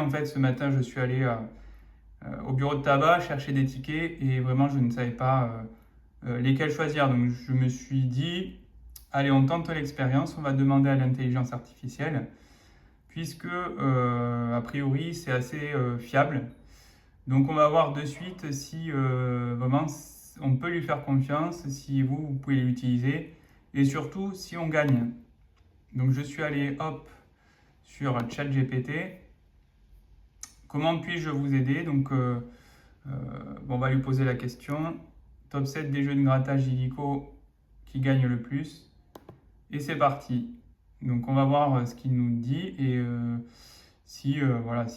en fait, ce matin, je suis allé au bureau de tabac chercher des tickets et vraiment, je ne savais pas lesquels choisir. Donc, je me suis dit, allez, on tente l'expérience, on va demander à l'intelligence artificielle, puisque, a priori, c'est assez fiable. Donc, on va voir de suite si vraiment on peut lui faire confiance, si vous pouvez l'utiliser, et surtout si on gagne. Donc, je suis allé, hop, sur ChatGPT. Comment puis-je vous aider? Donc, on va lui poser la question. Top 7 des jeux de grattage illico qui gagnent le plus. Et c'est parti. Donc, on va voir ce qu'il nous dit et voilà.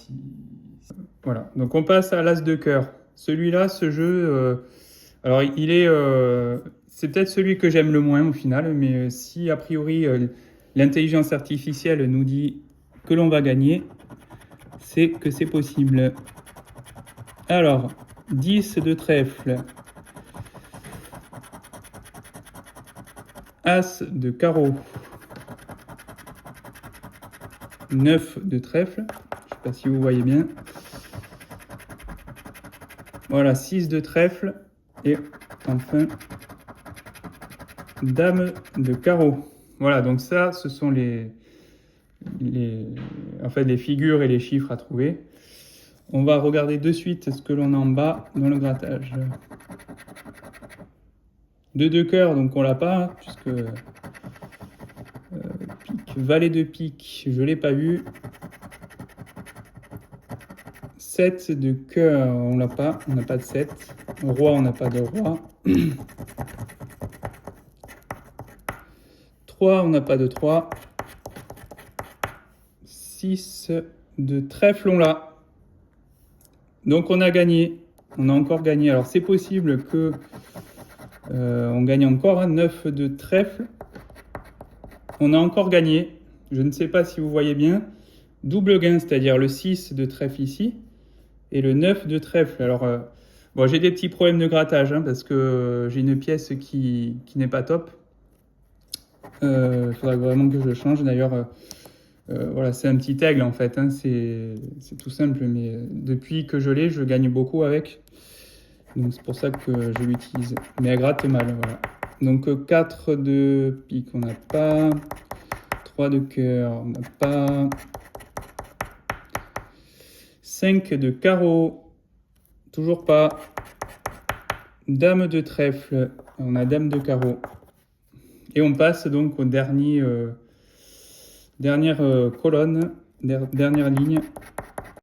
Voilà. Donc, on passe à l'as de cœur. Celui-là, ce jeu, alors c'est peut-être celui que j'aime le moins au final, mais si a priori l'intelligence artificielle nous dit que l'on va gagner, c'est que c'est possible. Alors, 10 de trèfle, As de carreau, 9 de trèfle, je ne sais pas si vous voyez bien. Voilà, 6 de trèfle et enfin Dame de carreau. Voilà, donc ça, ce sont en fait, les figures et les chiffres à trouver. On va regarder de suite ce que l'on a en bas dans le grattage. 2 de cœur, donc on l'a pas, puisque pique, valet de pique, je l'ai pas eu. 7 de cœur, on l'a pas, on n'a pas de 7. Roi, on n'a pas de roi. 3, on n'a pas de 3. 6 de trèfle, on l'a. Donc on a gagné, on a encore gagné. Alors c'est possible que on gagne encore, 9 de trèfle. On a encore gagné, je ne sais pas si vous voyez bien. Double gain, c'est-à-dire le 6 de trèfle ici et le 9 de trèfle. Alors bon, j'ai des petits problèmes de grattage parce que j'ai une pièce qui n'est pas top. Il faudra vraiment que je le change. D'ailleurs, voilà, c'est un petit aigle en fait, c'est tout simple, mais depuis que je l'ai, je gagne beaucoup avec. Donc c'est pour ça que je l'utilise. Mais elle gratte mal, voilà. Donc 4 de pique, on n'a pas. 3 de cœur, on n'a pas. 5 de carreau, toujours pas. Dame de trèfle, on a dame de carreau. Et on passe donc au dernière colonne, dernière ligne.